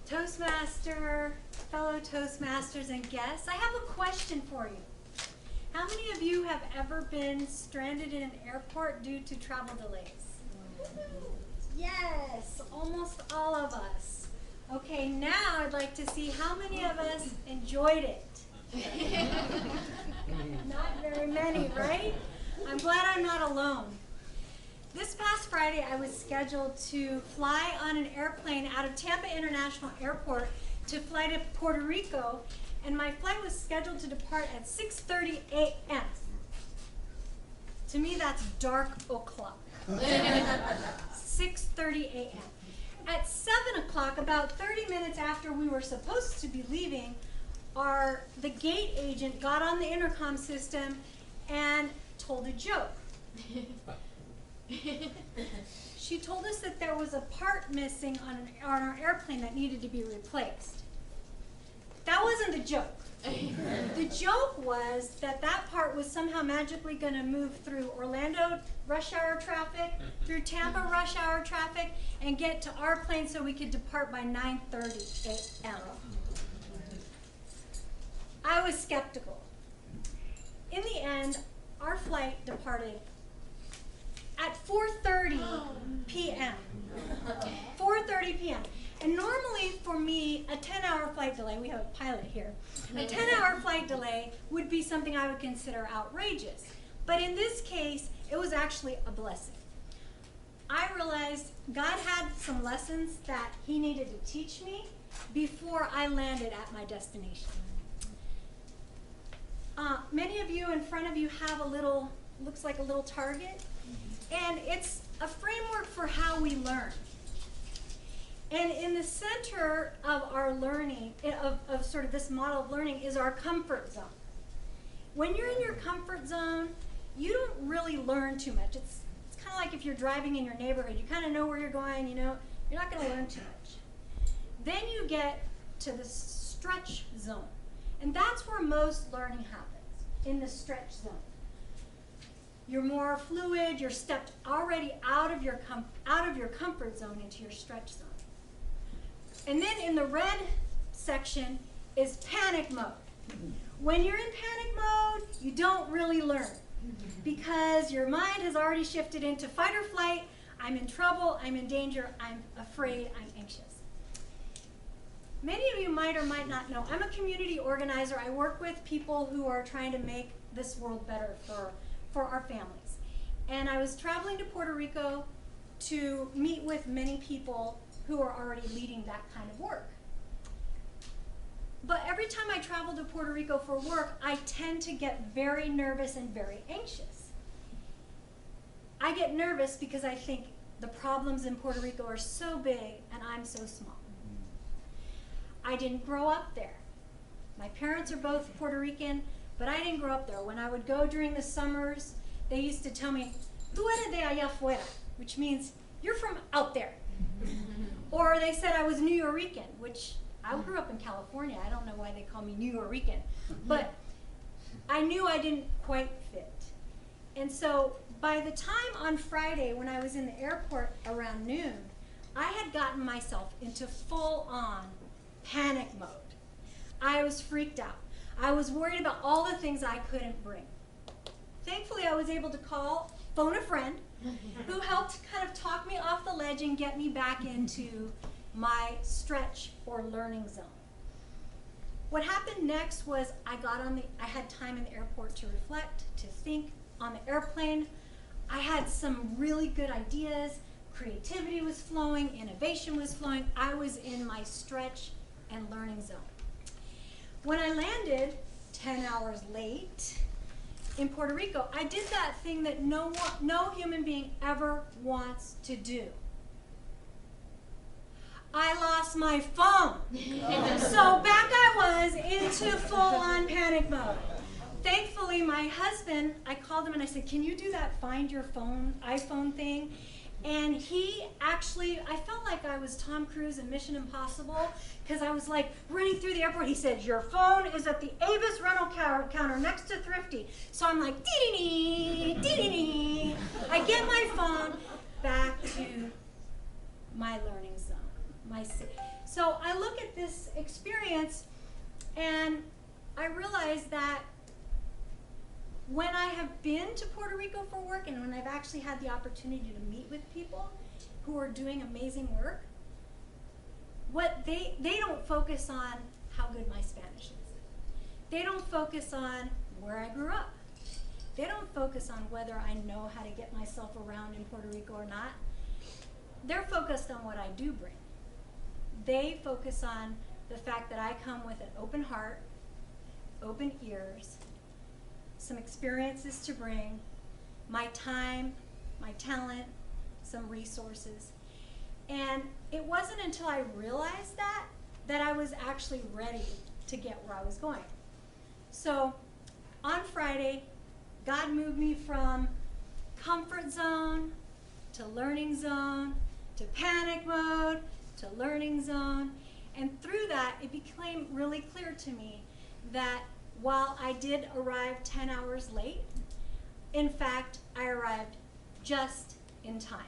Toastmaster, fellow Toastmasters and guests, I have a question for you. How many of you have ever been stranded in an airport due to travel delays? Yes, almost all of us. Okay, now I'd like to see how many of us enjoyed it. Not very many, right? I'm glad I'm not alone. This past Friday, I was scheduled to fly on an airplane out of Tampa International Airport to fly to Puerto Rico, and my flight was scheduled to depart at 6:30 a.m. To me, that's dark o'clock. 6:30 a.m. At 7 o'clock, about 30 minutes after we were supposed to be leaving, the gate agent got on the intercom system and told a joke. She told us that there was a part missing on our airplane that needed to be replaced. That wasn't the joke. The joke was that part was somehow magically going to move through Orlando rush hour traffic, through Tampa rush hour traffic, and get to our plane so we could depart by 9:30 a.m. I was skeptical. In the end, our flight departed at 4:30 p.m. 4:30 p.m. And normally for me, a 10-hour flight delay, we have a pilot here, a 10-hour flight delay would be something I would consider outrageous. But in this case, it was actually a blessing. I realized God had some lessons that He needed to teach me before I landed at my destination. Many of you in front of you have a little, looks like a little target. And it's a framework for how we learn. And in the center of our learning, of sort of this model of learning, is our comfort zone. When you're in your comfort zone, you don't really learn too much. It's kind of like if you're driving in your neighborhood. You kind of know where you're going, you know. You're not going to learn too much. Then you get to the stretch zone. And that's where most learning happens, in the stretch zone. You're more fluid, you're stepped already out of your comfort zone into your stretch zone. And then in the red section is panic mode. When you're in panic mode, you don't really learn because your mind has already shifted into fight or flight. I'm in trouble, I'm in danger, I'm afraid, I'm anxious. Many of you might or might not know, I'm a community organizer. I work with people who are trying to make this world better for our families. And I was traveling to Puerto Rico to meet with many people who are already leading that kind of work. But every time I travel to Puerto Rico for work, I tend to get very nervous and very anxious. I get nervous because I think the problems in Puerto Rico are so big and I'm so small. I didn't grow up there. My parents are both Puerto Rican, but I didn't grow up there. When I would go during the summers, they used to tell me, "Tú eres de allá afuera," which means, you're from out there. Or they said I was New Yorican, which I grew up in California. I don't know why they call me New Yorican. But I knew I didn't quite fit. And so by the time on Friday when I was in the airport around noon, I had gotten myself into full-on panic mode. I was freaked out. I was worried about all the things I couldn't bring. Thankfully, I was able to phone a friend who helped kind of talk me off the ledge and get me back into my stretch or learning zone. What happened next was I had time in the airport to reflect, to think. On the airplane, I had some really good ideas. Creativity was flowing, innovation was flowing. I was in my stretch and learning zone. When I landed 10 hours late in Puerto Rico, I did that thing that no human being ever wants to do. I lost my phone. So back I was into full-on panic mode. Thankfully, my husband, I called him and I said, "Can you do that find your phone, iPhone thing?" And he actually, I felt like I was Tom Cruise in Mission Impossible because I was like running through the airport. He said, "Your phone is at the Avis rental counter next to Thrifty." So I'm like, dee-dee-dee, dee-dee-dee. I get my phone back to my learning zone. my city. So I look at this experience and I realize that when I have been to Puerto Rico for work and when I've actually had the opportunity to meet with people who are doing amazing work, what they don't focus on how good my Spanish is. They don't focus on where I grew up. They don't focus on whether I know how to get myself around in Puerto Rico or not. They're focused on what I do bring. They focus on the fact that I come with an open heart, open ears, some experiences to bring, my time, my talent, some resources. And it wasn't until I realized that I was actually ready to get where I was going. So on Friday, God moved me from comfort zone to learning zone to panic mode to learning zone. And through that, it became really clear to me that while I did arrive 10 hours late, in fact, I arrived just in time.